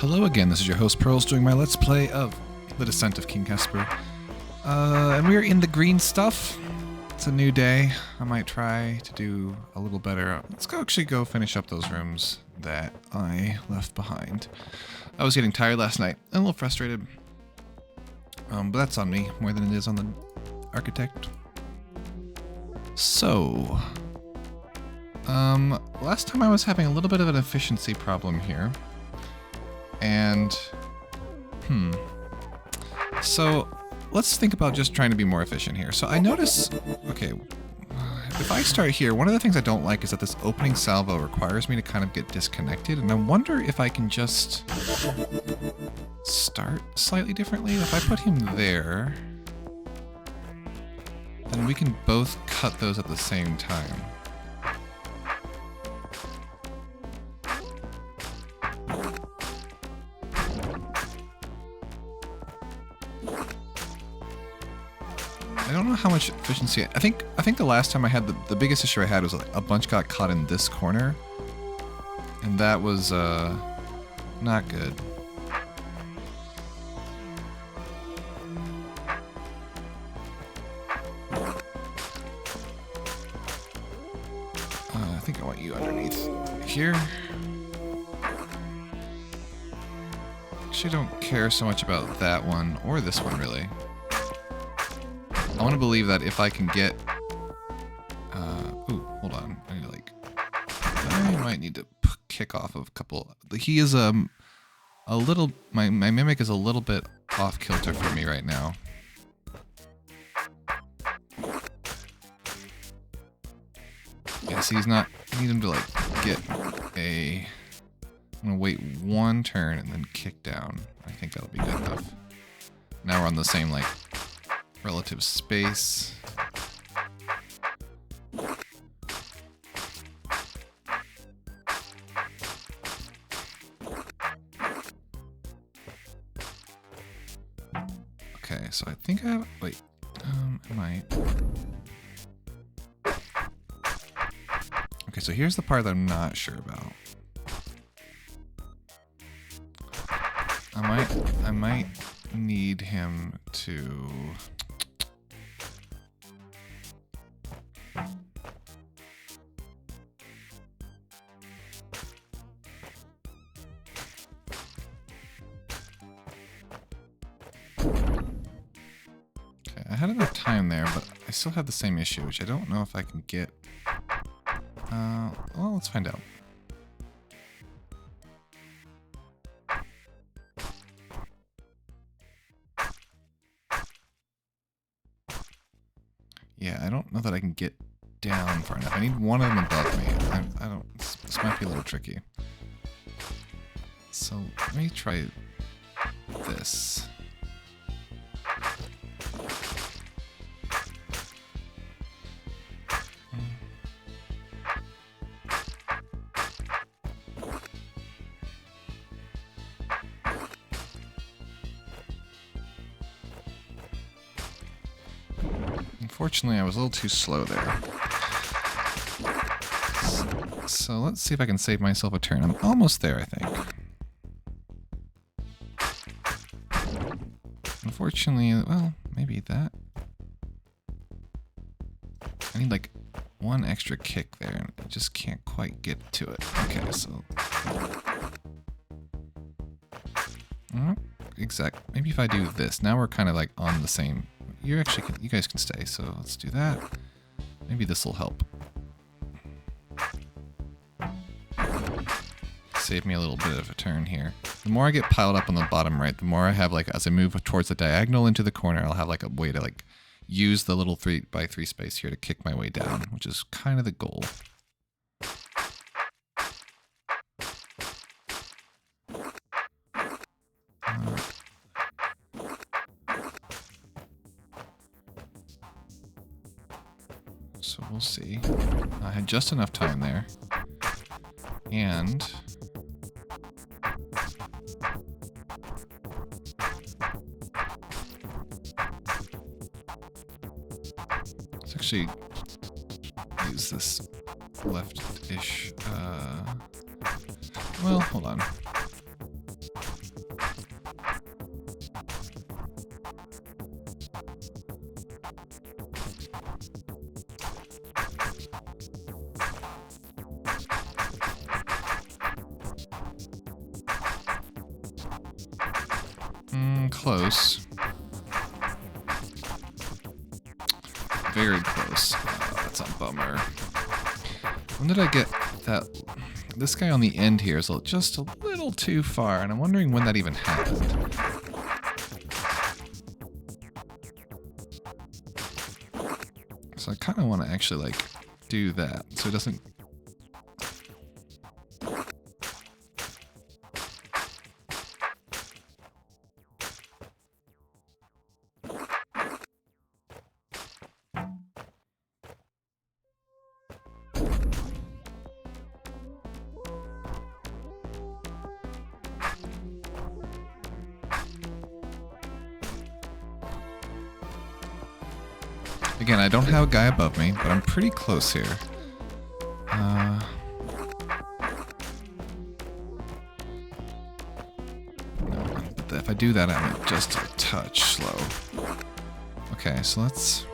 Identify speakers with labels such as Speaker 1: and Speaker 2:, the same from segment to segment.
Speaker 1: Hello again, this is your host Pearls doing my Let's Play of The Descent of King Hesper. And we're in the green stuff. It's a new day. I might try to do a little better. Let's actually go finish up those rooms that I left behind. I was getting tired last night, and a little frustrated. But that's on me, more than it is on the architect. So, last time I was having a little bit of an efficiency problem here. And, so let's think about just trying to be more efficient here. So I notice, okay, if I start here, one of the things I don't like is that this opening salvo requires me to kind of get disconnected. And I wonder if I can just start slightly differently. If I put him there, then we can both cut those at the same time. I don't know how much efficiency. I think the last time I had the biggest issue I had was like a bunch got caught in this corner, and that was not good. I think I want you underneath here. Actually, don't care so much about that one or this one really. I want to believe that if I can get, ooh, hold on. I need to I might need to kick off of a couple. He is a little. My mimic is a little bit off kilter for me right now. Yeah, see, he's not. I need him to get a. I'm gonna wait one turn and then kick down. I think that'll be good enough. Now we're on the same relative space. Okay, so I think I have, wait, I might. Okay, so here's the part that I'm not sure about. I might need him to. I had enough time there, but I still have the same issue, which I don't know if I can get. Well, let's find out. Yeah, I don't know that I can get down far enough. I need one of them above me. I don't. This might be a little tricky. So let me try this. Unfortunately, I was a little too slow there. So let's see if I can save myself a turn. I'm almost there, I think. Unfortunately, well, maybe that. I need one extra kick there, and I just can't quite get to it. Okay, so. Exact. Maybe if I do this, now we're kind of on the same. You guys can stay, so let's do that. Maybe this will help. Save me a little bit of a turn here. The more I get piled up on the bottom right, the more I have as I move towards the diagonal into the corner, I'll have a way to use the little 3x3 space here to kick my way down, which is kind of the goal. So we'll see. I had just enough time there. And let's actually use this left-ish. Well, hold on. close. Very close. That's a bummer. When did I get that? This guy on the end here is just a little too far, and I'm wondering when that even happened. So I kind of want to actually, like, do that so it doesn't... Again, I don't have a guy above me, but I'm pretty close here. No, but if I do that, I'm just a touch slow. Okay, so let's...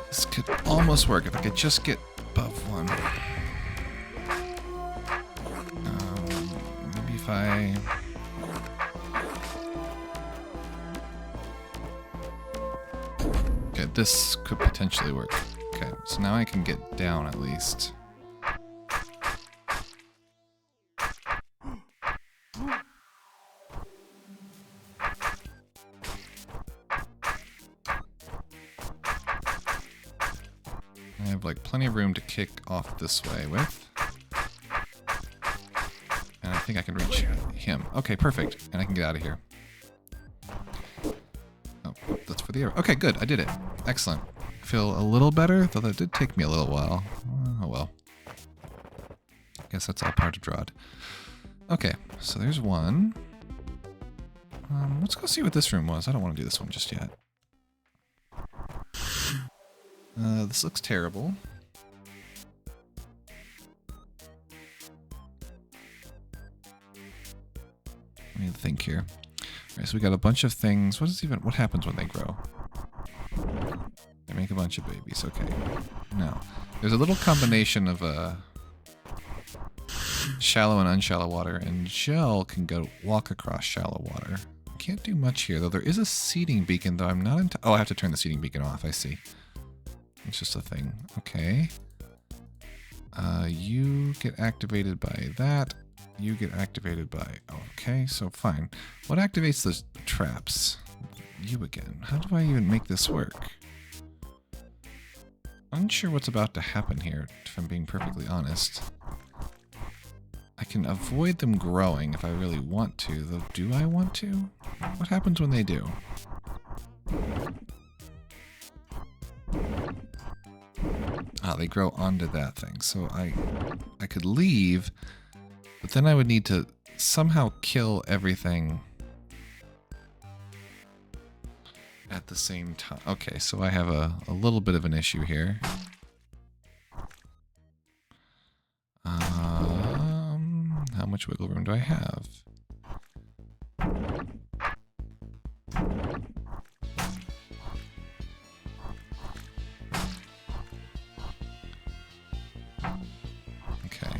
Speaker 1: This could almost work if I could just get above one. Maybe if I... Okay, this could potentially work. Okay, so now I can get down at least. I have like plenty of room to kick off this way with. And I think I can reach him. Okay, perfect. And I can get out of here. Oh, that's for the arrow. Okay, good. I did it. Excellent. I feel a little better, though that did take me a little while. Oh well. I guess that's all part of DROD. Okay, so there's one. Let's go see what this room was. I don't want to do this one just yet. This looks terrible. Let me think here. Alright, so we got a bunch of things. What happens when they grow? They make a bunch of babies, okay. Now, there's a little combination of shallow and unshallow water, and gel can walk across shallow water. I can't do much here, though. There is a seeding beacon, though I'm not into... Oh, I have to turn the seeding beacon off, I see. It's just a thing. Okay. You get activated by that. You get activated by... Okay, so fine. What activates the traps? You again. How do I even make this work? Unsure what's about to happen here, if I'm being perfectly honest. I can avoid them growing if I really want to, though do I want to? What happens when they do? Ah, they grow onto that thing. So I could leave, but then I would need to somehow kill everything at the same time. Okay, so I have a little bit of an issue here. How much wiggle room do I have? Okay.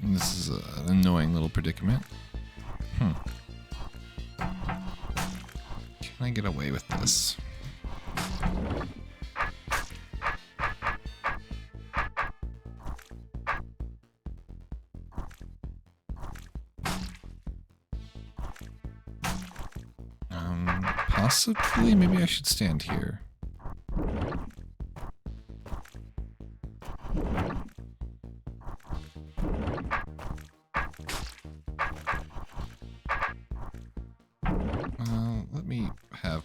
Speaker 1: And this is an annoying little predicament. Can I get away with this? Possibly, maybe I should stand here. Let let me have...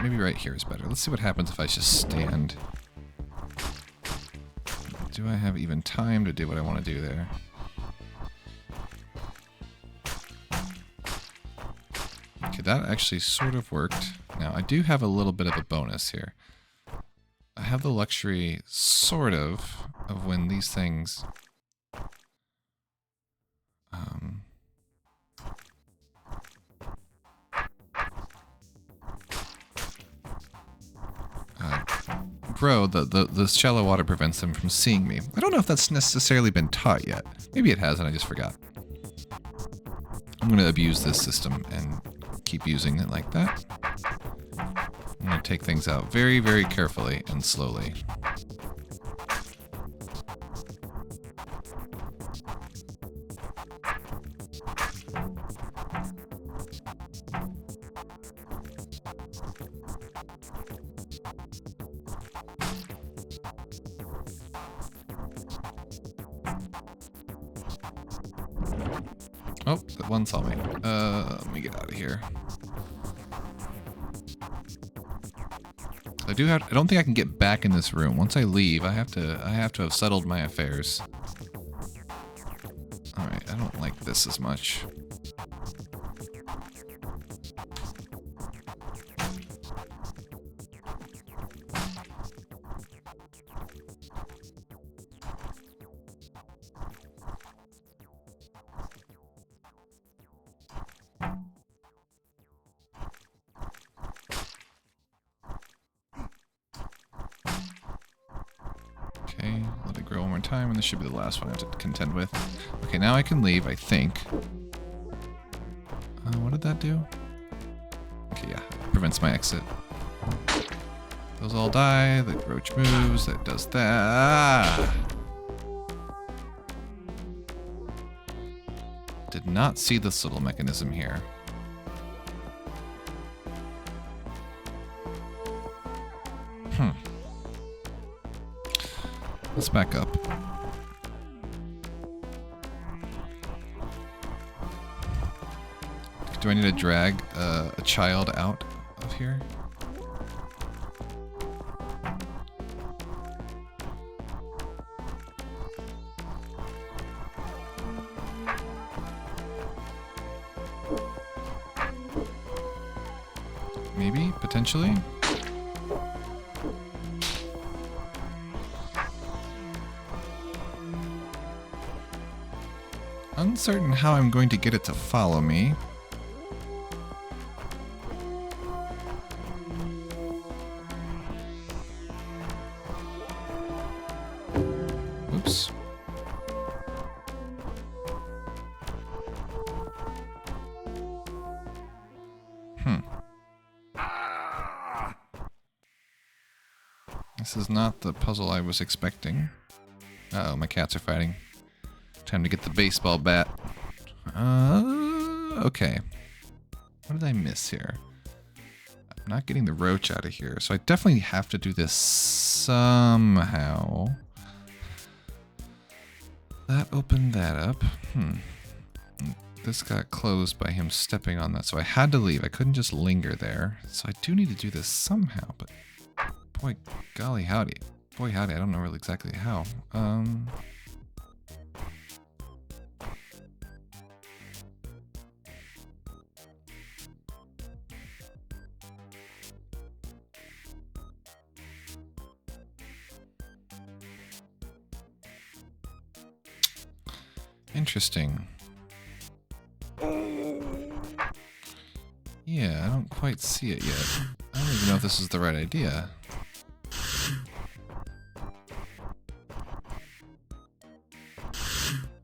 Speaker 1: Maybe right here is better. Let's see what happens if I just stand. Do I have even time to do what I want to do there? Okay, that actually sort of worked. Now, I do have a little bit of a bonus here. I have the luxury, sort of when these things... grow, the shallow water prevents them from seeing me. I don't know if that's necessarily been taught yet. Maybe it has and I just forgot. I'm going to abuse this system and keep using it like that. I'm going to take things out very, very carefully and slowly. Oh, that one saw me. Let me get out of here. I don't think I can get back in this room. Once I leave, I have to have settled my affairs. Alright, I don't like this as much. Okay, let it grow one more time, and this should be the last one I have to contend with. Okay, now I can leave, I think. What did that do? Okay, yeah, prevents my exit. Those all die, the roach moves, that does that. Did not see this little mechanism here. Let's back up. Do I need to drag a child out of here? Maybe, potentially. Uncertain how I'm going to get it to follow me. Oops. This is not the puzzle I was expecting. Uh-oh, my cats are fighting. Time to get the baseball bat. Okay. What did I miss here? I'm not getting the roach out of here, so I definitely have to do this somehow. That opened that up. This got closed by him stepping on that, so I had to leave. I couldn't just linger there. So I do need to do this somehow, but boy, golly howdy. Boy howdy, I don't know really exactly how. Interesting. Yeah, I don't quite see it yet. I don't even know if this is the right idea.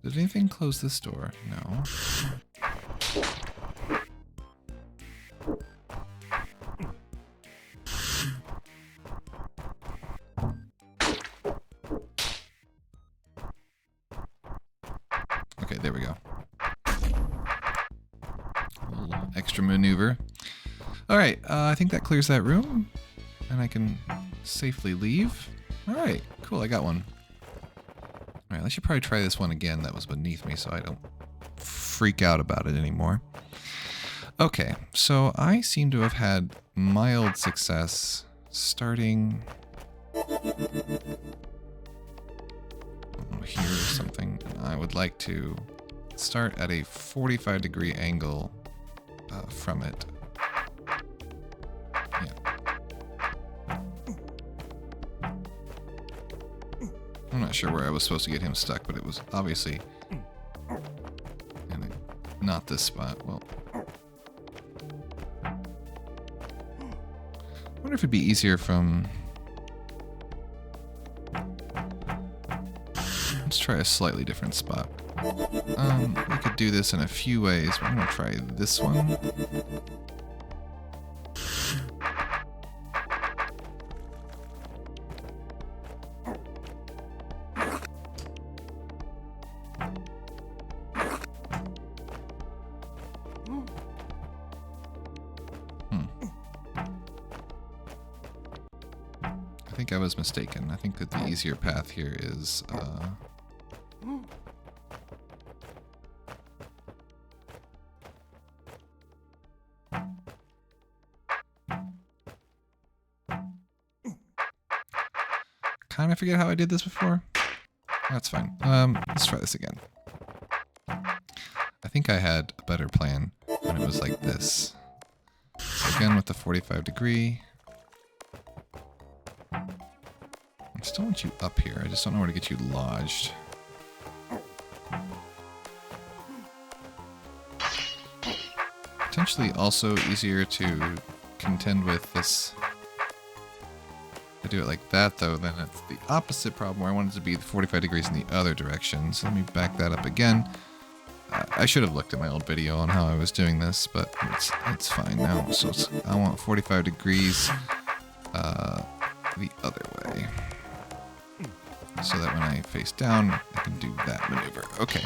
Speaker 1: Did anything close this door? No. Okay, there we go. A little extra maneuver. Alright, I think that clears that room. And I can safely leave. Alright, cool, I got one. Alright, I should probably try this one again that was beneath me so I don't freak out about it anymore. Okay, so I seem to have had mild success starting here or something. I would like to start at a 45-degree angle from it. Yeah. I'm not sure where I was supposed to get him stuck, but it was obviously not this spot. Well, I wonder if it'd be easier from... Let's try a slightly different spot. We could do this in a few ways, but I'm gonna try this one. I think I was mistaken. I think that the easier path here is kind of forget how I did this before. That's fine. Let's try this again. I think I had a better plan when it was like this. So again with the 45-degree. I still want you up here. I just don't know where to get you lodged. Potentially also easier to contend with this. If I do it like that though, then it's the opposite problem where I want it to be 45 degrees in the other direction. So let me back that up again. I should have looked at my old video on how I was doing this, but it's fine now. So I want 45 degrees the other way. So that when I face down, I can do that maneuver. Okay.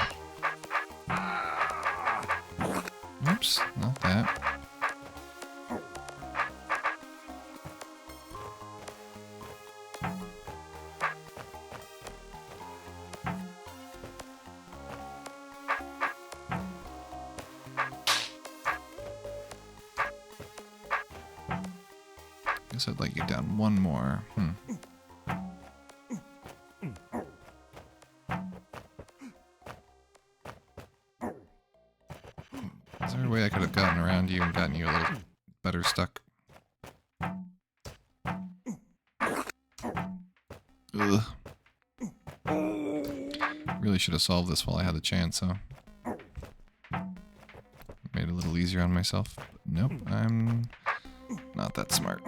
Speaker 1: Oops, not that. Guess I'd like you down one more. Is there a way I could have gotten around you and gotten you a little better stuck? Ugh. Really should have solved this while I had the chance, huh? Made it a little easier on myself. But nope, I'm not that smart.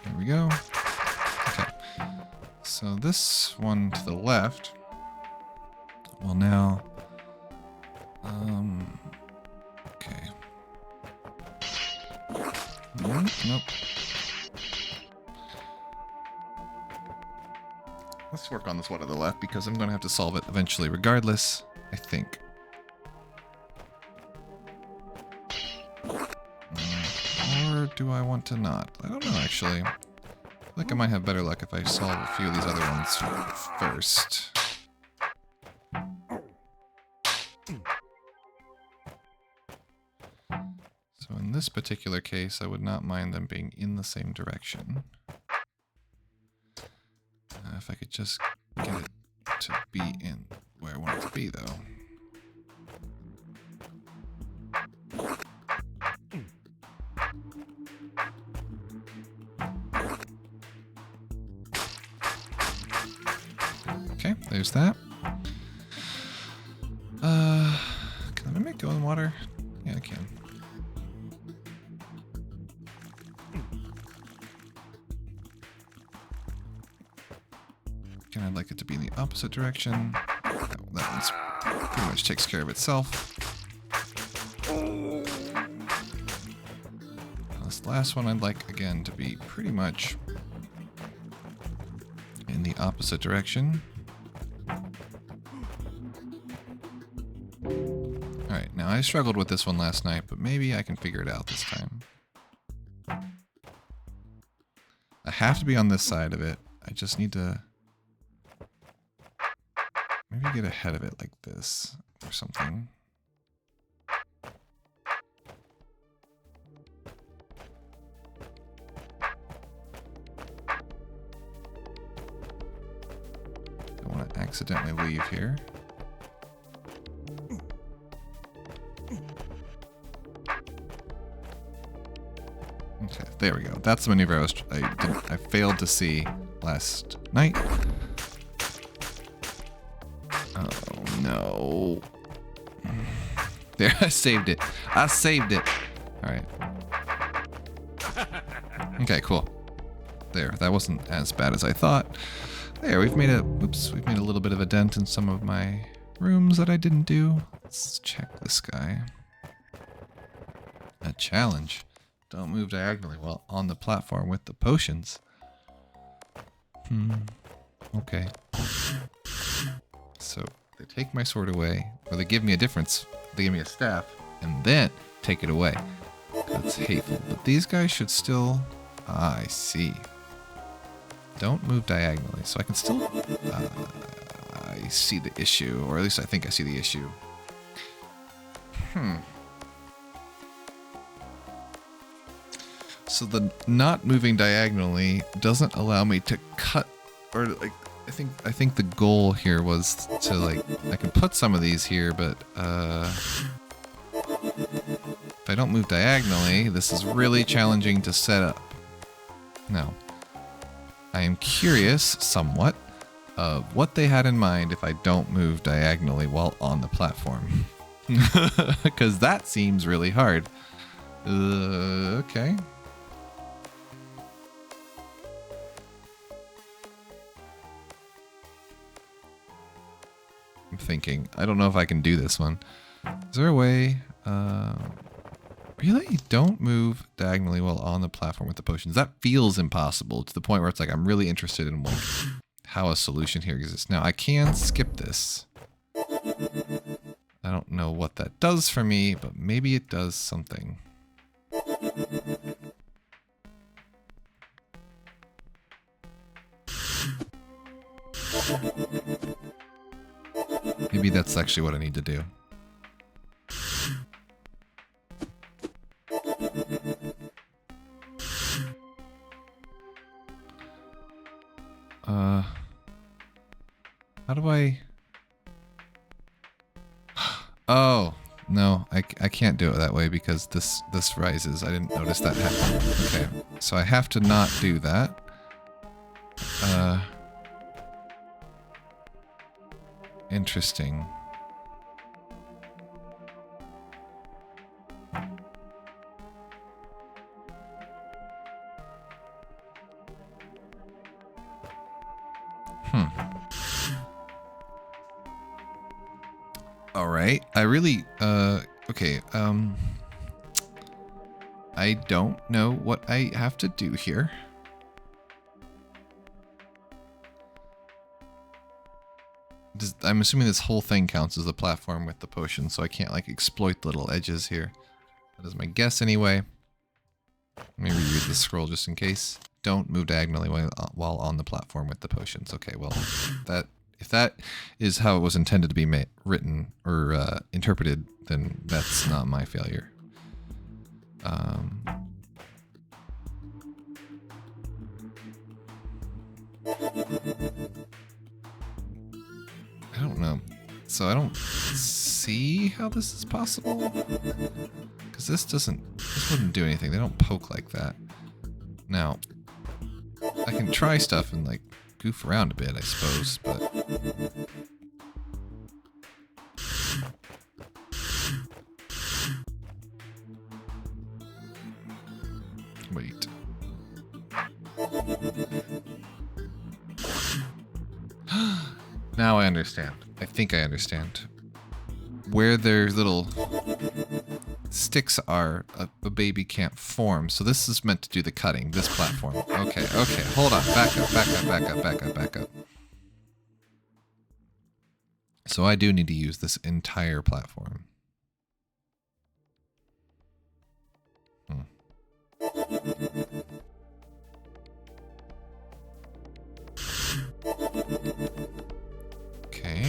Speaker 1: There we go. Okay. So this one to the left will now... okay. Nope. Let's work on this one to the left because I'm going to have to solve it eventually regardless, I think. Or do I want to not? I don't know, actually. I feel like I might have better luck if I solve a few of these other ones first. So in this particular case, I would not mind them being in the same direction. If I could just get it to be in where I want it to be, though. Okay, there's that. Can I make go in water? Yeah, I can. Again, I'd like it to be in the opposite direction. That one's pretty much takes care of itself. This last one I'd like, again, to be pretty much in the opposite direction. Alright, now I struggled with this one last night, but maybe I can figure it out this time. I have to be on this side of it. I just need to maybe get ahead of it like this or something. Don't want to accidentally leave here. Okay, there we go. That's the maneuver I failed to see last night. Oh no. There, I saved it. I saved it. Alright. Okay, cool. There, that wasn't as bad as I thought. There, we've made a little bit of a dent in some of my rooms that I didn't do. Let's check this guy. A challenge. Don't move diagonally while on the platform with the potions. Okay. So they take my sword away, or they give me a difference. They give me a staff, and then take it away. That's hateful. But these guys should still... Ah, I see. Don't move diagonally, so I can still... I see the issue, or at least I think I see the issue. So the not moving diagonally doesn't allow me to cut, or like I think the goal here was to like I can put some of these here, but if I don't move diagonally, this is really challenging to set up. Now, I am curious somewhat of what they had in mind if I don't move diagonally while on the platform, because that seems really hard. Okay. I'm thinking. I don't know if I can do this one. Is there a way? Really? Don't move diagonally while on the platform with the potions. That feels impossible to the point where it's like I'm really interested in like how a solution here exists. Now I can skip this. I don't know what that does for me, but maybe it does something. Maybe that's actually what I need to do. How do I... Oh, no, I can't do it that way because this rises. I didn't notice that happen. Okay, so I have to not do that. Interesting. All right. I really, okay. I don't know what I have to do here. I'm assuming this whole thing counts as the platform with the potion, so I can't like exploit the little edges here. That is my guess anyway. Let me reread the scroll just in case. Don't move diagonally while on the platform with the potions. Okay, well, if that is how it was intended to be written or interpreted, then that's not my failure. I don't know. So I don't see how this is possible. Because this wouldn't do anything. They don't poke like that. Now, I can try stuff and like goof around a bit, I suppose, but... Wait. Now I understand. I think I understand. Where there's little sticks are a baby can't form, so this is meant to do the cutting, this platform. Okay, okay, hold on, back up. So I do need to use this entire platform. Okay.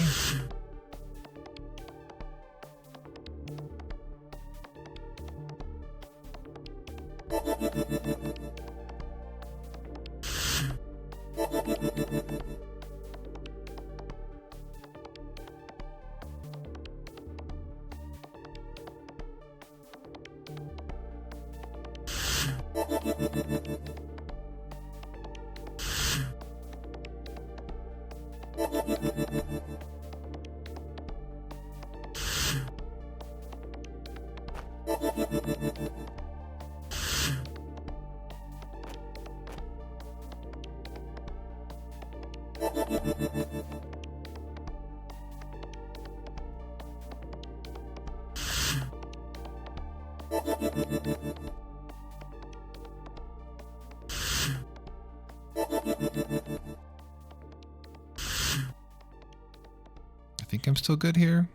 Speaker 1: I think I'm still good here.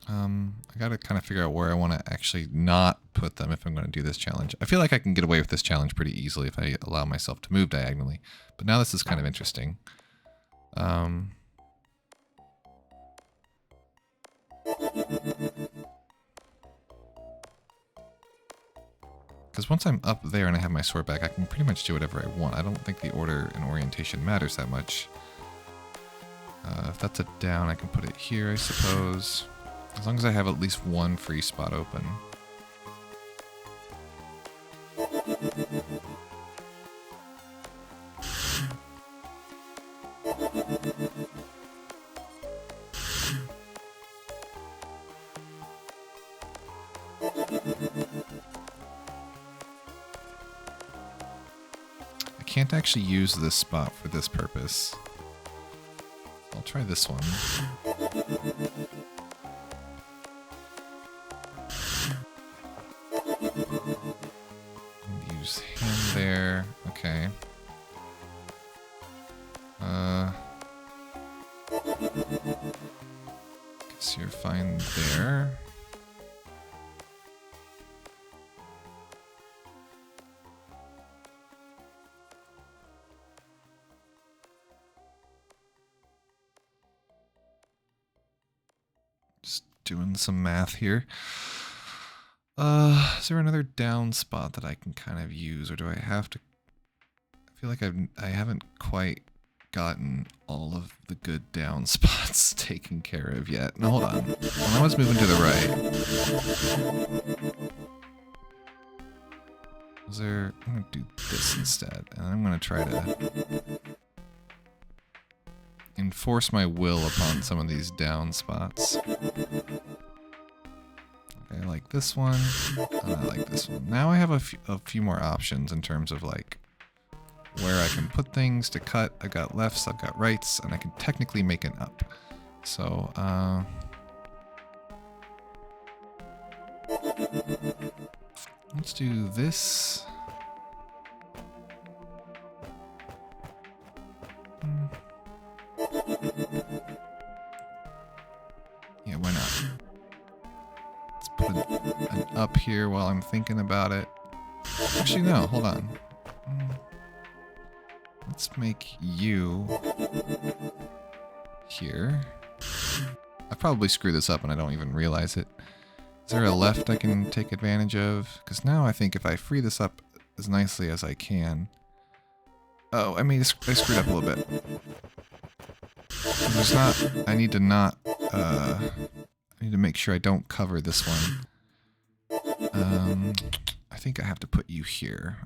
Speaker 1: I gotta kind of figure out where I want to actually not put them if I'm going to do this challenge. I feel like I can get away with this challenge pretty easily if I allow myself to move diagonally. But now this is kind of interesting. Because once I'm up there and I have my sword back, I can pretty much do whatever I want. I don't think the order and orientation matters that much. If that's a down, I can put it here, I suppose. As long as I have at least one free spot open. I can't actually use this spot for this purpose. I'll try this one. Use him there. Okay. Guess you're fine there. Just doing some math here. Is there another down spot that I can kind of use, or do I have to? I feel like I haven't quite gotten all of the good down spots taken care of yet. No, hold on. When I was moving to the right, was there? I'm gonna do this instead, and I'm gonna try to enforce my will upon some of these down spots. I like this one, and I like this one. Now I have a few more options in terms of like where I can put things to cut. I've got lefts, I've got rights, and I can technically make an up. So, let's do this. Yeah, why not? Let's put an up here while I'm thinking about it. Actually, no, hold on. Let's make you here. I probably screwed this up and I don't even realize it. Is there a left I can take advantage of? Because now I think if I free this up as nicely as I can... Oh, I screwed up a little bit. There's not... I need to not... I need to make sure I don't cover this one. I think I have to put you here.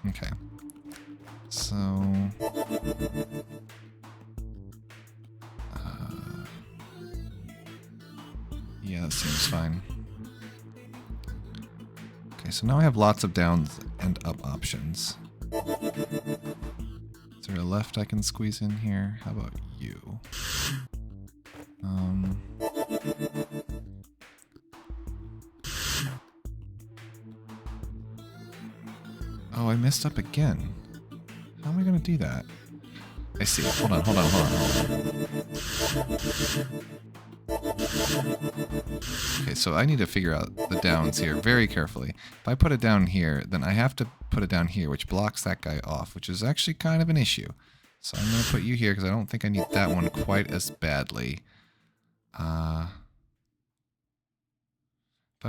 Speaker 1: Okay. So... yeah, that seems fine. Okay, so now I have lots of downs and up options. Is there a left I can squeeze in here? How about you? Oh, I messed up again. How am I going to do that? I see. Hold on. Okay, so I need to figure out the downs here very carefully. If I put it down here, then I have to put it down here, which blocks that guy off, which is actually kind of an issue. So I'm going to put you here because I don't think I need that one quite as badly. If I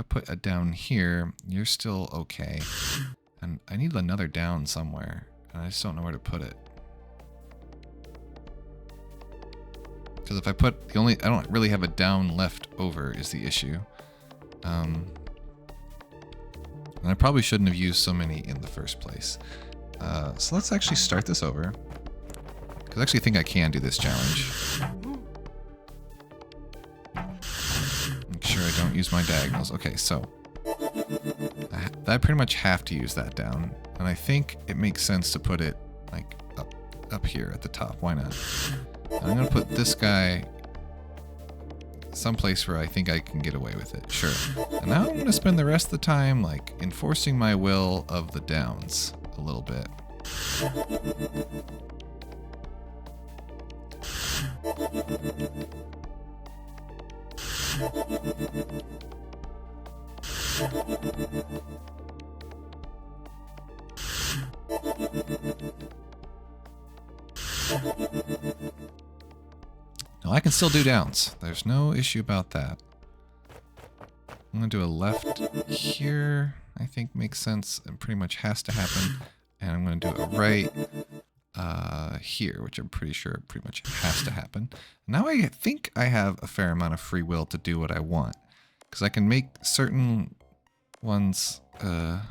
Speaker 1: put it down here, you're still okay. And I need another down somewhere, and I just don't know where to put it. Because if I put I don't really have a down left over is the issue. And I probably shouldn't have used so many in the first place. So let's actually start this over. Because I actually think I can do this challenge. Make sure I don't use my diagonals. Okay, so I pretty much have to use that down. And I think it makes sense to put it like up here at the top. Why not? I'm going to put this guy someplace where I think I can get away with it. Sure. And now I'm going to spend the rest of the time like enforcing my will of the downs a little bit. No, I can still do downs. There's no issue about that. I'm going to do a left here, I think makes sense and pretty much has to happen. And I'm going to do a right here, which I'm pretty sure pretty much has to happen. Now I think I have a fair amount of free will to do what I want. Because I can make certain ones, and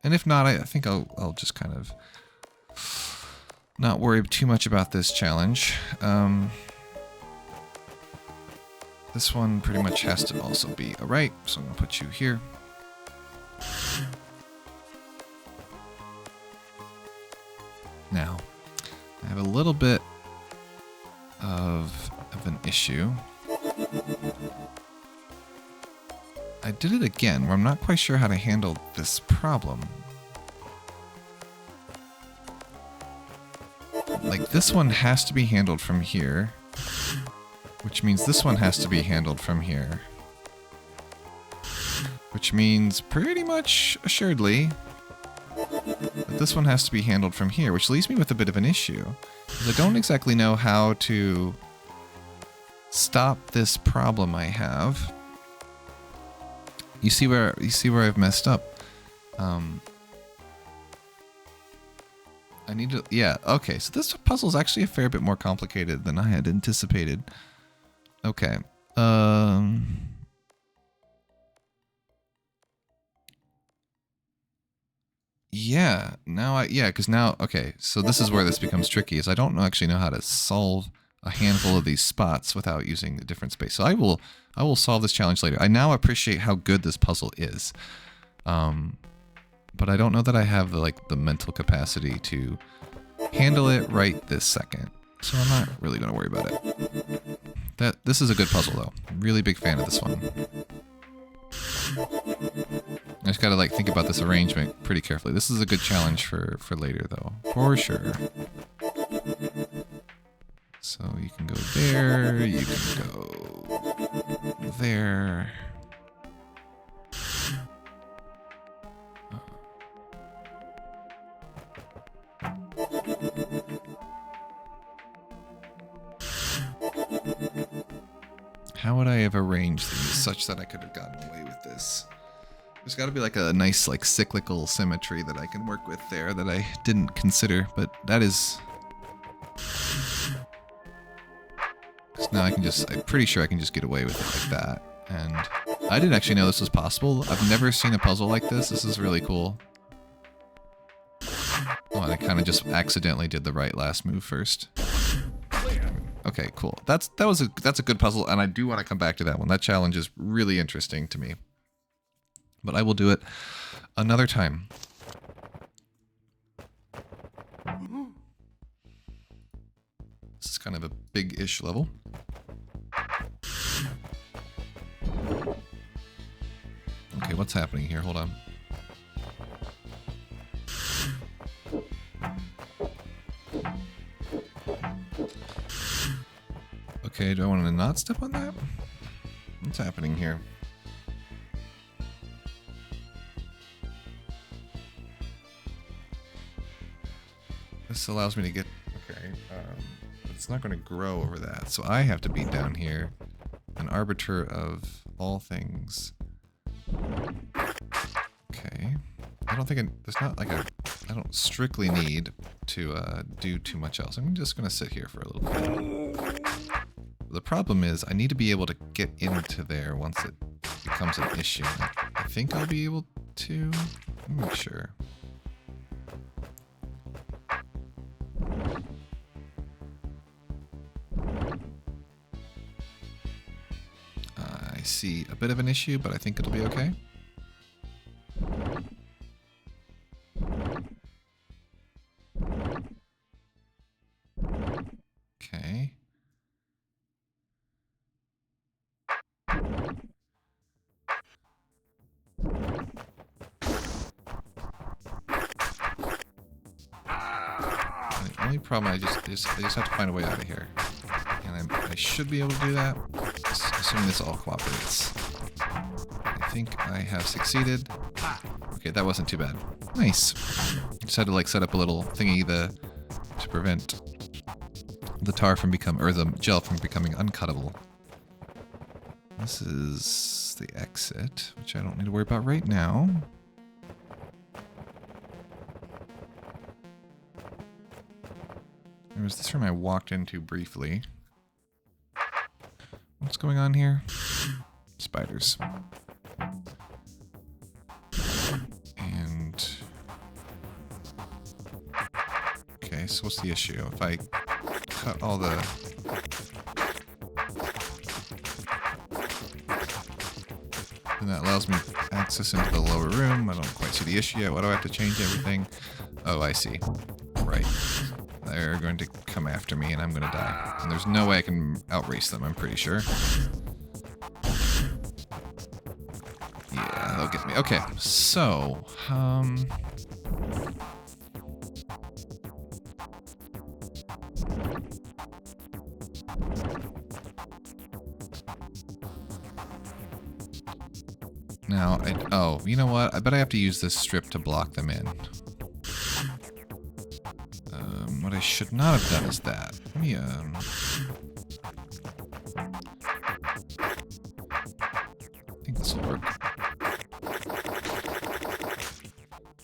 Speaker 1: if not, I think I'll just kind of not worry too much about this challenge. This one pretty much has to also be a right, so I'm going to put you here. Now, I have a little bit of an issue. I did it again, where I'm not quite sure how to handle this problem. Like, this one has to be handled from here. Which means this one has to be handled from here. Which means pretty much assuredly that this one has to be handled from here, which leaves me with a bit of an issue. Because I don't exactly know how to stop this problem I have. You see where I've messed up. I need to, yeah, okay, so this puzzle is actually a fair bit more complicated than I had anticipated. Okay. Yeah, because now, okay, so this is where this becomes tricky, is I don't actually know how to solve a handful of these spots without using the different space. So I will solve this challenge later. I now appreciate how good this puzzle is. But I don't know that I have the mental capacity to handle it right this second. So I'm not really going to worry about it. This is a good puzzle though. Really big fan of this one. I just gotta think about this arrangement pretty carefully. This is a good challenge for later though, for sure. So you can go there, you can go there. How would I have arranged these such that I could have gotten away with this? There's got to be a nice cyclical symmetry that I can work with there that I didn't consider, but that is... Because now I'm pretty sure I can just get away with it like that. And I didn't actually know this was possible. I've never seen a puzzle like this. This is really cool. Oh, and I kind of just accidentally did the right last move first. Okay, cool. That's a good puzzle, and I do want to come back to that one. That challenge is really interesting to me. But I will do it another time. kind of a big-ish level. Okay, what's happening here? Hold on. Okay, do I want to not step on that? What's happening here? This allows me to get... Okay, it's not going to grow over that, so I have to be down here, an arbiter of all things. Okay, I don't think there's not like a... I don't strictly need to do too much else. I'm just going to sit here for a little bit. The problem is I need to be able to get into there once it becomes an issue. I think I'll be able to. Let me make sure. I see a bit of an issue, but I think it'll be okay. Okay. The only problem I just have to find a way out of here, and I should be able to do that, assuming this all cooperates. I think I have succeeded. Okay, that wasn't too bad. Nice. Just had to like set up a little thingy to prevent the tar from the gel from becoming uncuttable. This is the exit, which I don't need to worry about right now. There was this room I walked into briefly. What's going on here? Spiders. And... okay, so what's the issue? If I cut all the... then that allows me access into the lower room. I don't quite see the issue yet. Why do I have to change everything? Oh, I see. Right. They're going to come after me and I'm going to die. And there's no way I can outrace them, I'm pretty sure. Yeah, they'll get me. Okay, so, now, oh, you know what? I bet I have to use this strip to block them in. What I should not have done is that. Let me, I think this will work.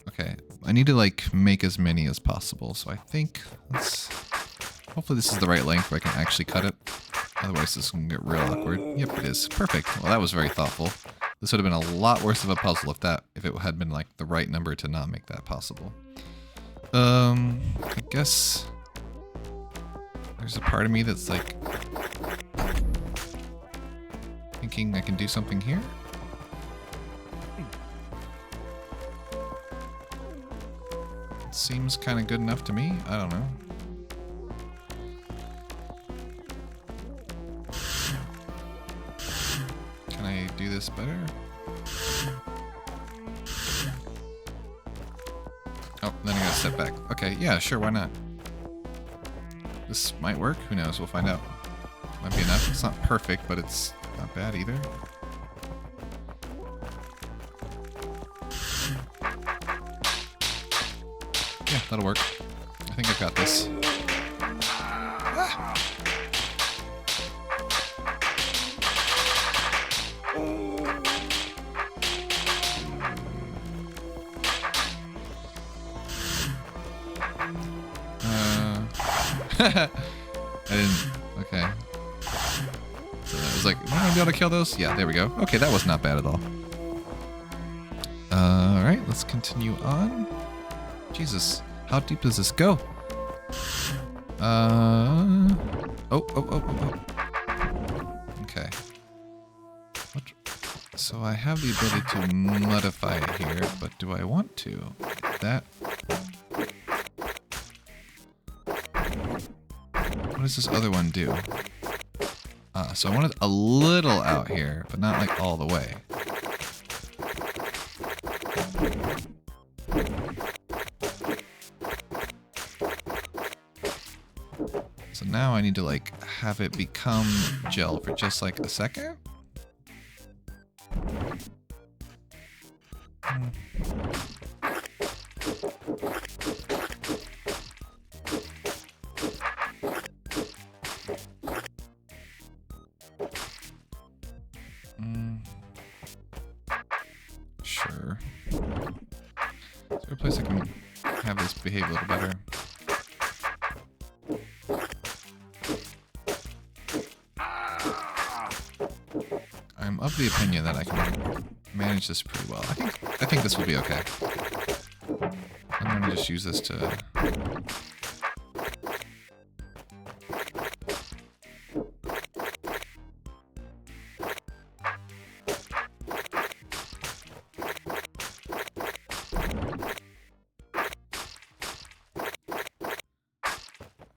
Speaker 1: Okay, I need to, like, make as many as possible, so I think hopefully this is the right length where I can actually cut it. Otherwise this can get real awkward. Yep, it is. Perfect. Well, that was very thoughtful. This would have been a lot worse of a puzzle if it had been, like, the right number to not make that possible. I guess there's a part of me that's like thinking I can do something here. It seems kind of good enough to me. I don't know. Can I do this better? Oh, then I gotta step back. Okay, yeah, sure, why not? This might work. Who knows? We'll find out. Might be enough. It's not perfect, but it's not bad either. Yeah, that'll work. I think I've got this. Ah! I didn't. Okay. So I was like, am I gonna be able to kill those? Yeah, there we go. Okay, that was not bad at all. Alright, let's continue on. Jesus, how deep does this go? Oh. Okay. What? So I have the ability to modify it here, but do I want to? That. What does this other one do? So I want it a little out here, but not like all the way. So now I need to like have it become gel for just like a second. Sure. Is there a place I can have this behave a little better? I'm of the opinion that I can manage this pretty well. I think this will be okay. I'm gonna just use this to...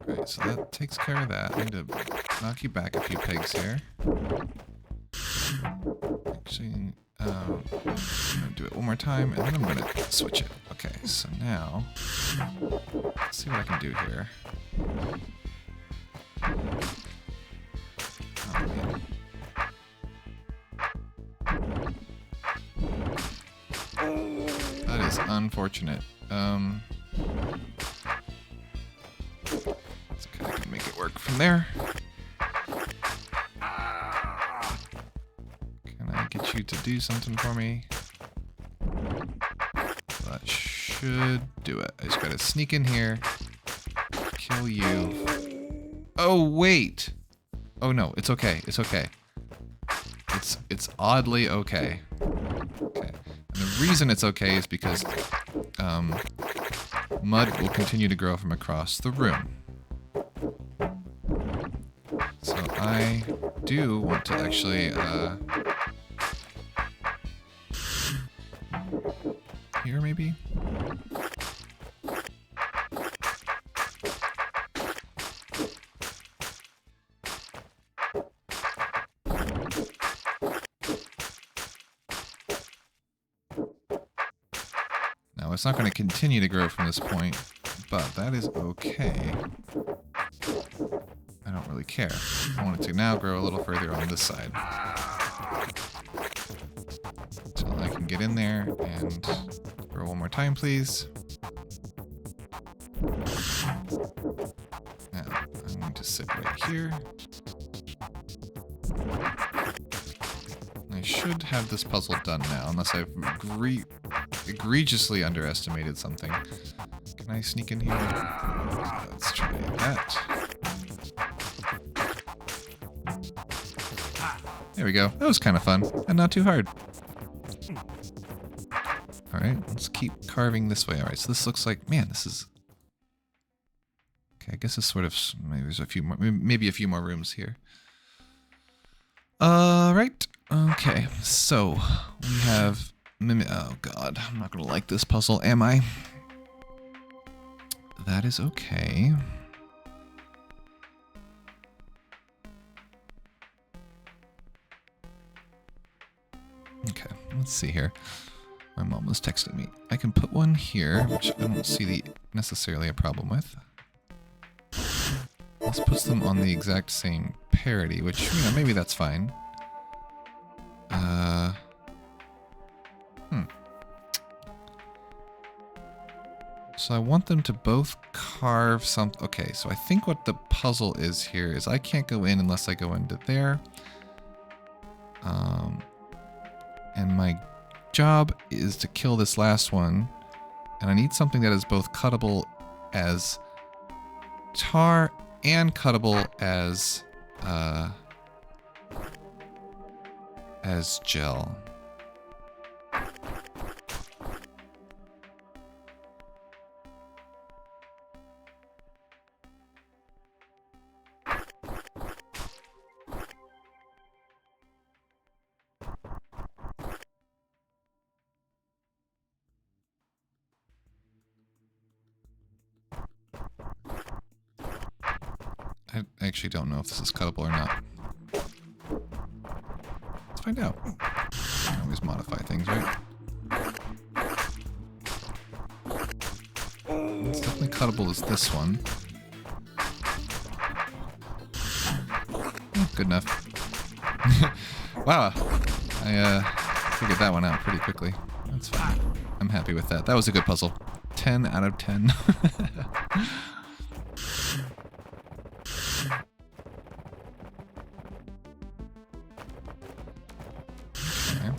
Speaker 1: Alright, so that takes care of that. I need to knock you back a few pegs here. Actually, I'm gonna do it one more time, and then I'm gonna switch it. Okay, so now, let's see what I can do here. Oh, man. That is unfortunate. It's okay, I can make it work from there. Get you to do something for me. That should do it. I just gotta sneak in here, kill you. Oh wait! Oh no, it's okay. It's okay. It's oddly okay. Okay. And the reason it's okay is because mud will continue to grow from across the room. So I do want to actually here maybe? Now it's not going to continue to grow from this point, but that is okay. I don't really care. I want it to now grow a little further on this side. Until I can get in there and grow one more time, please. Now, I'm going to sit right here. I should have this puzzle done now, unless I've egregiously underestimated something. Can I sneak in here? Let's try that. There we go. That was kind of fun, and not too hard. Alright, let's keep carving this way. Alright, so this looks like... Man, this is... Okay, I guess it's sort of... Maybe there's a few more... Maybe a few more rooms here. Alright. Okay, so... We have... Oh god, I'm not gonna like this puzzle, am I? That is okay. Okay, let's see here. My mom was texting me. I can put one here, which I don't see necessarily a problem with. This puts them on the exact same parity, which, you know, maybe that's fine. So I want them to both carve something. Okay, so I think what the puzzle is here is I can't go in unless I go into there. And my job is to kill this last one. And I need something that is both cuttable as tar and cuttable as gel. I actually don't know if this is cuttable or not. Let's find out. I can always modify things, right? It's definitely cuttable as this one. Good enough. Wow. I figured that one out pretty quickly. That's fine. I'm happy with that. That was a good puzzle. 10 out of 10. Okay.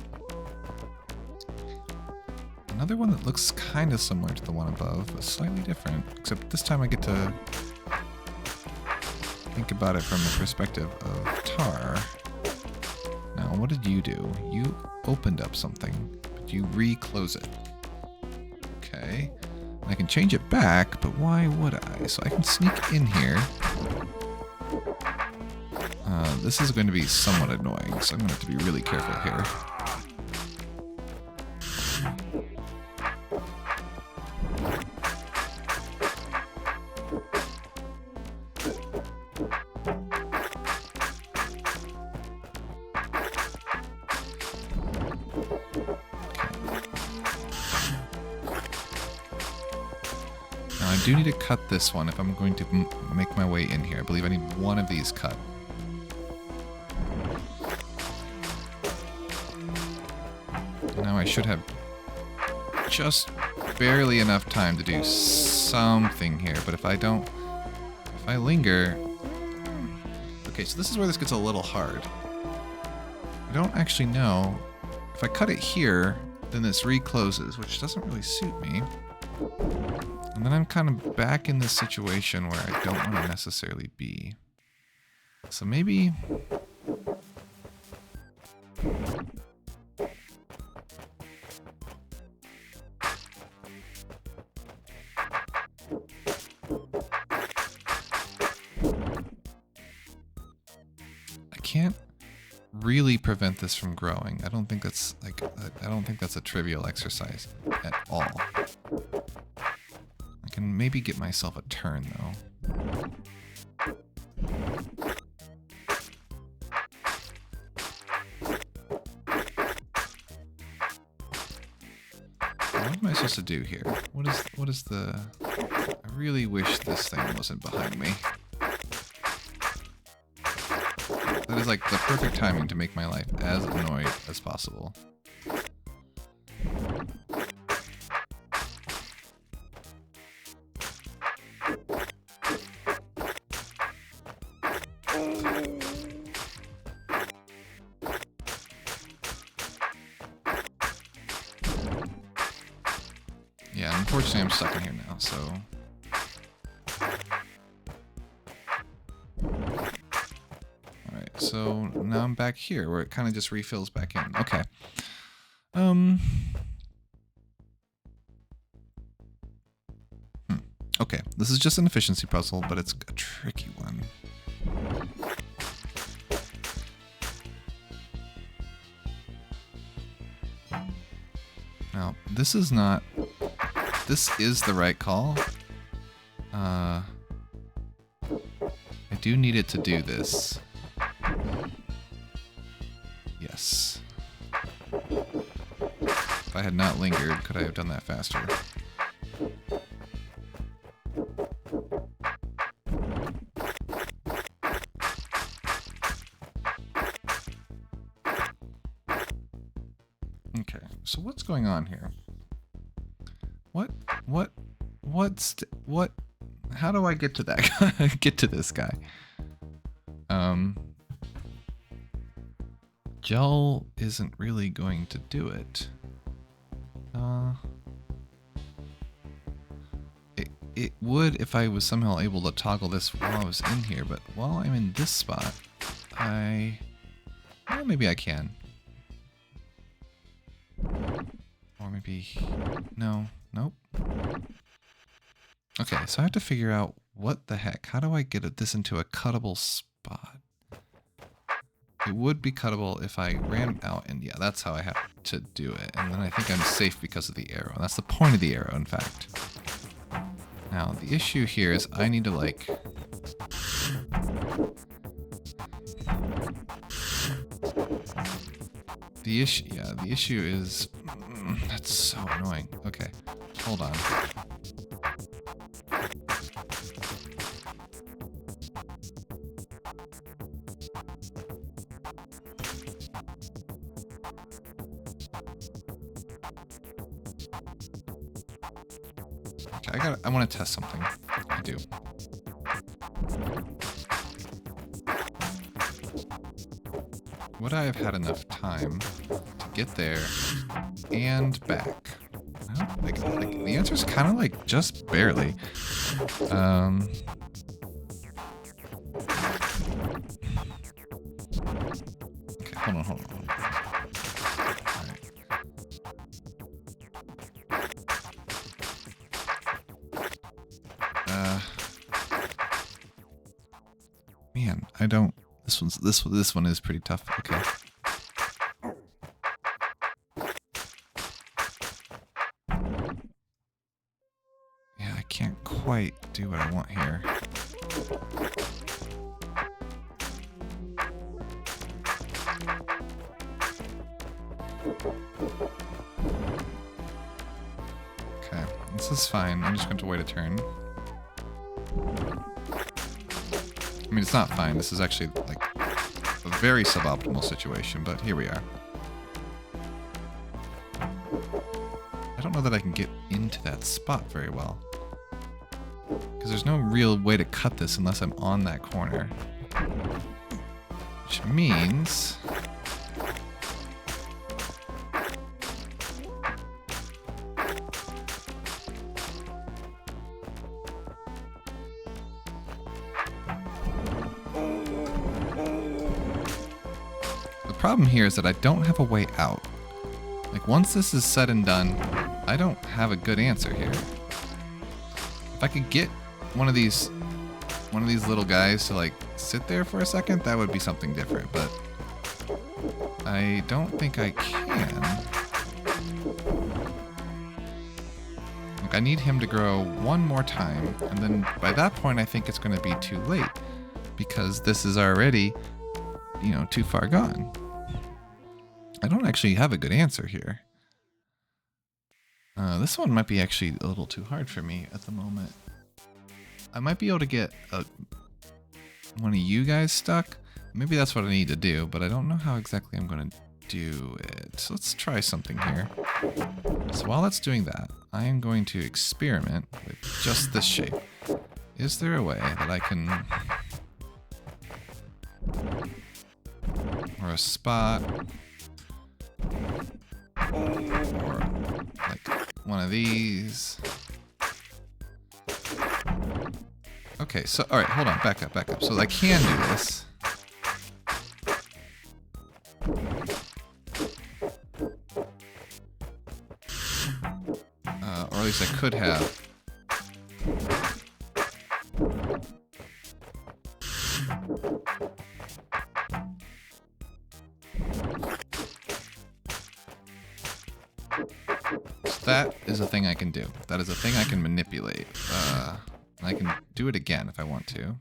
Speaker 1: Another one that looks kind of similar to the one above, but slightly different. Except this time I get to think about it from the perspective of Tar. Now, what did you do? You opened up something, but you re-close it. Okay. I can change it back, but why would I? So I can sneak in here. This is going to be somewhat annoying, so I'm going to have to be really careful here. I do need to cut this one if I'm going to make my way in here. I believe I need one of these cut. Now I should have just barely enough time to do something here, but if I linger... Okay, so this is where this gets a little hard. I don't actually know. If I cut it here, then this recloses, which doesn't really suit me. And then I'm kind of back in this situation where I don't want to necessarily be. So maybe... I can't really prevent this from growing. I don't think that's like I don't think that's a trivial exercise at all. I can maybe get myself a turn though. What am I supposed to do here? What is the... I really wish this thing wasn't behind me. That is like the perfect timing to make my life as annoyed as possible. Yeah, unfortunately I'm stuck in here now, so... Alright, so now I'm back here, where it kind of just refills back in. Okay. Okay, this is just an efficiency puzzle, but it's a tricky one. Now, this is not... This is the right call. I do need it to do this. Yes. If I had not lingered, could I have done that faster? Okay, so what's going on here? What, how do I get to that guy? Get to this guy? Gel isn't really going to do it. It would if I was somehow able to toggle this while I was in here, but while I'm in this spot, well, maybe I can. Or maybe, no, nope. Okay, so I have to figure out what the heck, how do I get this into a cuttable spot? It would be cuttable if I ran out, and yeah, that's how I have to do it. And then I think I'm safe because of the arrow. That's the point of the arrow, in fact. Now, the issue here is I need to, like... The issue, yeah, the issue is, that's so annoying. Okay, hold on. Okay, I want to test something. I do. Would I have had enough time to get there and back? I don't, like the answer is kind of like just barely. Okay, hold on. All right. Man, I don't. This one is pretty tough. Okay. Yeah, I can't quite do what I want here. Okay, this is fine. I'm just going to wait a turn. I mean, it's not fine. This is actually, like, a very suboptimal situation, but here we are. I don't know that I can get into that spot very well. Because there's no real way to cut this unless I'm on that corner. Which means... the problem here is that I don't have a way out. Like, once this is said and done, I don't have a good answer here. If I could get one of these little guys to, like, sit there for a second, that would be something different, but I don't think I can. Like, I need him to grow one more time, and then by that point I think it's going to be too late, because this is already, you know, too far gone. I don't actually have a good answer here. This one might be actually a little too hard for me at the moment. I might be able to get one of you guys stuck. Maybe that's what I need to do, but I don't know how exactly I'm going to do it. So let's try something here. So while it's doing that, I am going to experiment with just this shape. Is there a way that I can... or a spot... or like one of these. Okay, so alright, hold on, back up. So I can do this. Or at least I could have. That is a thing I can do. That is a thing I can manipulate. I can do it again if I want to.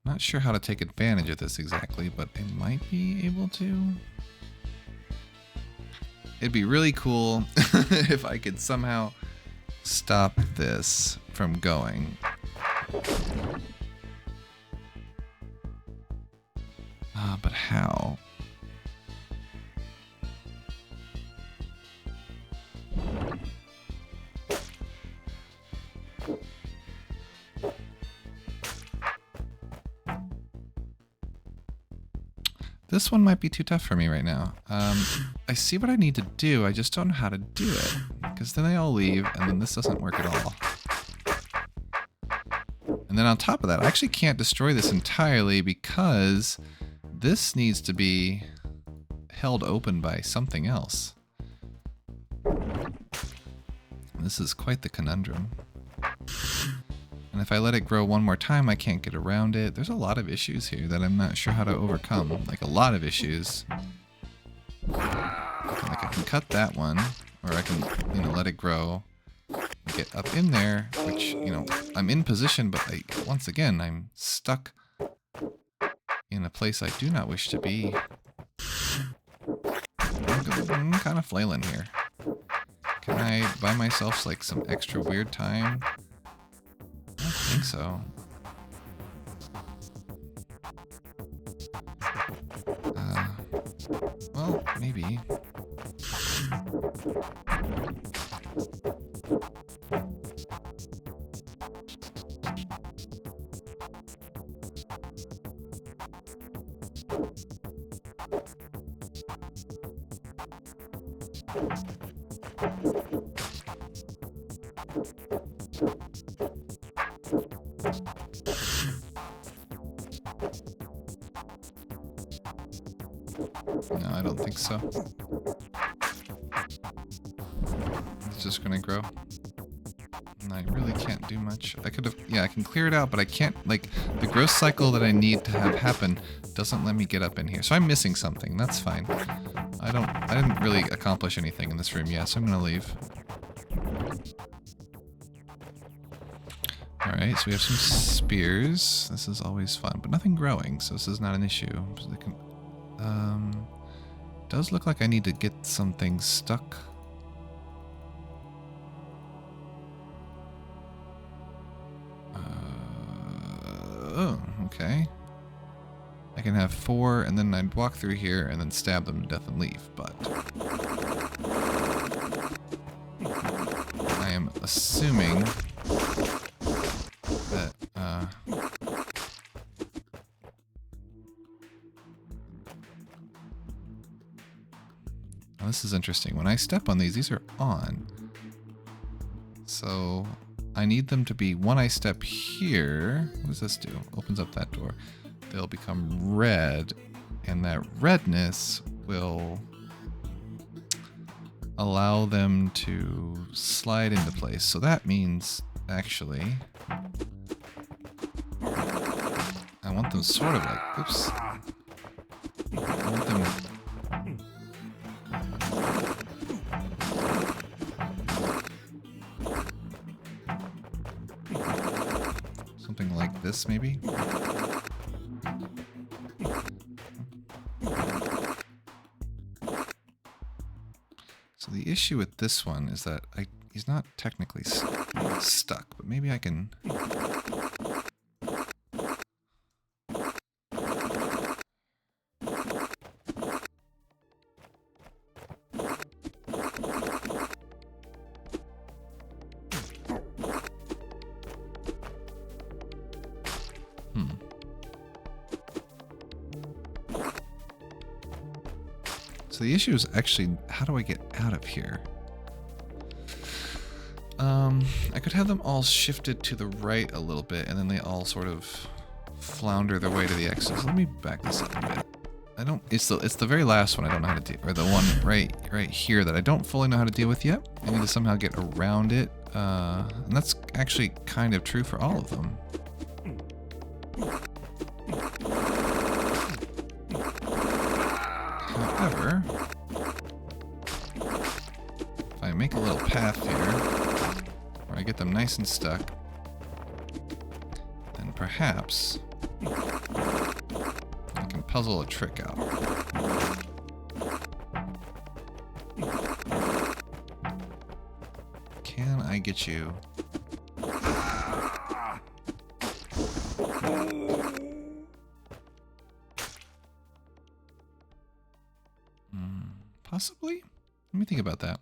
Speaker 1: Not sure how to take advantage of this exactly, but I might be able to. It'd be really cool if I could somehow stop this from going. But how? This one might be too tough for me right now. I see what I need to do, I just don't know how to do it. Because then they all leave, and then this doesn't work at all. And then on top of that, I actually can't destroy this entirely because this needs to be held open by something else. This is quite the conundrum. And And if I let it grow one more time, I can't get around it. There's a lot of issues here that I'm not sure how to overcome. Like a lot of issues. Like I can cut that one, or I can, you know, let it grow, get up in there, which, you know, I'm in position, but once again, I'm stuck in a place I do not wish to be. I'm kind of flailing here. Can I buy myself like some extra weird time? I don't think so. Well, maybe. No, I don't think so. It's just gonna grow. And I really can't do much. I could have, yeah, I can clear it out, but I can't, like, the growth cycle that I need to have happen doesn't let me get up in here. So I'm missing something. That's fine. I didn't really accomplish anything in this room yet, so I'm gonna leave. Alright, so we have some spears. This is always fun, but nothing growing, so this is not an issue. So they can, does look like I need to get something stuck. Oh, okay. I can have 4, and then I'd walk through here and then stab them to death and leave, but I am assuming that, this is interesting. When I step on these are on. So I need them to be, when I step here, what does this do? Opens up that door. They'll become red, and that redness will allow them to slide into place. So that means, actually, I want them sort of like, oops. I want them something like this, maybe? So the issue with this one is that he's not technically stuck, but maybe I can... So the issue is actually, how do I get out of here? I could have them all shifted to the right a little bit, and then they all sort of flounder their way to the exit. So let me back this up a bit. I don't. It's the very last one I don't know how to do, or the one right here that I don't fully know how to deal with yet. I need to somehow get around it, and that's actually kind of true for all of them. However, if I make a little path here, where I get them nice and stuck, then perhaps I can puzzle a trick out. Can I get you? Possibly? Let me think about that.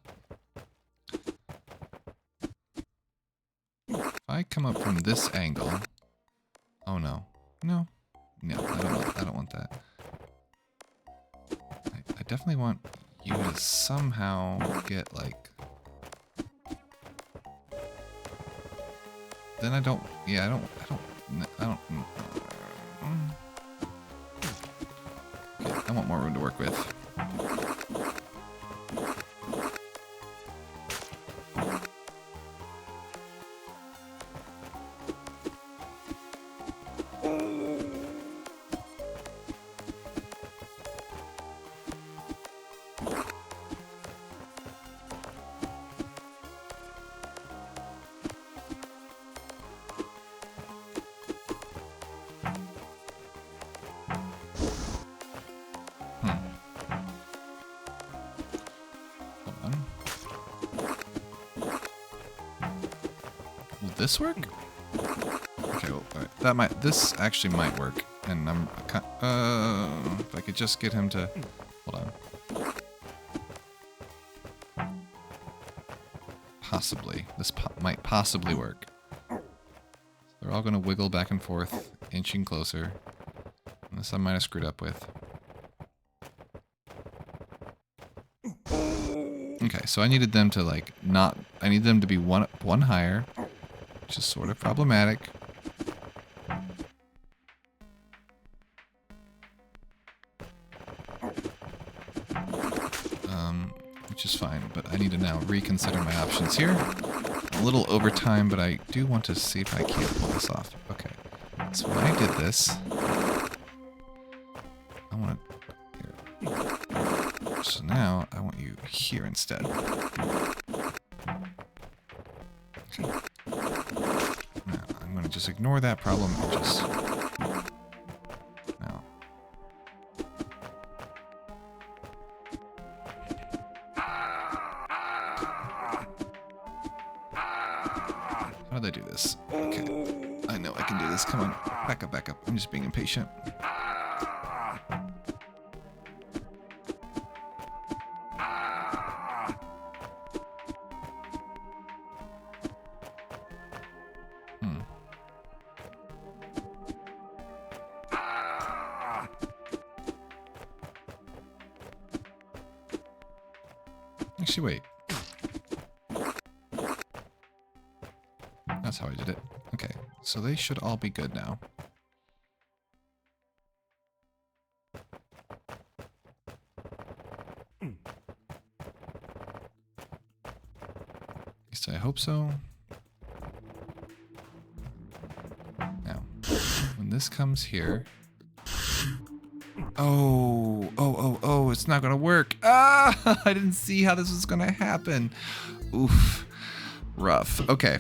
Speaker 1: If I come up from this angle... Oh no. No. No, I don't want that. I definitely want you to somehow get, like... Then I don't... Yeah, I don't... Okay, I want more room to work with. this work? Okay, well, all right. That might. This actually might work. And I'm. If I could just get him to. Hold on. Possibly. This might possibly work. So they're all gonna wiggle back and forth, inching closer. And this I might have screwed up with. Okay, so I needed them to like not. I need them to be one higher, which is sort of problematic. Which is fine, but I need to now reconsider my options here. A little over time, but I do want to see if I can't pull this off. Okay, so when I did this, I want to. Here. So now I want you here instead. Okay. Now I'm going to just ignore that problem and just. Now. How did I do this? Okay. I know I can do this. Come on. Back up, back up. I'm just being impatient. Actually, wait. That's how I did it. Okay, so they should all be good now. At least I hope so. Now, when this comes here... Oh, it's not gonna work. Ah, I didn't see how this was gonna happen. Oof. Rough. Okay.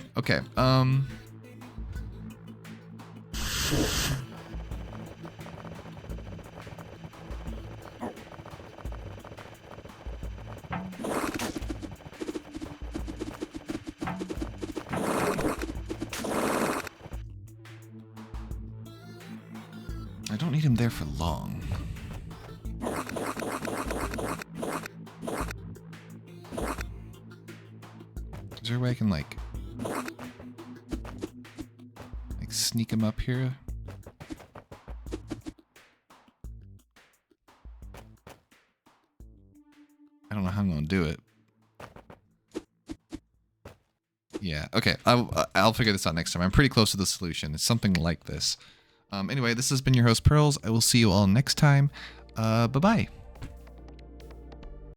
Speaker 1: I don't need him there for long. Is there a way I can like sneak him up here? I don't know how I'm gonna do it. Yeah, okay. I'll figure this out next time. I'm pretty close to the solution. It's something like this. Anyway, this has been your host, Pearls. I will see you all next time. Bye-bye.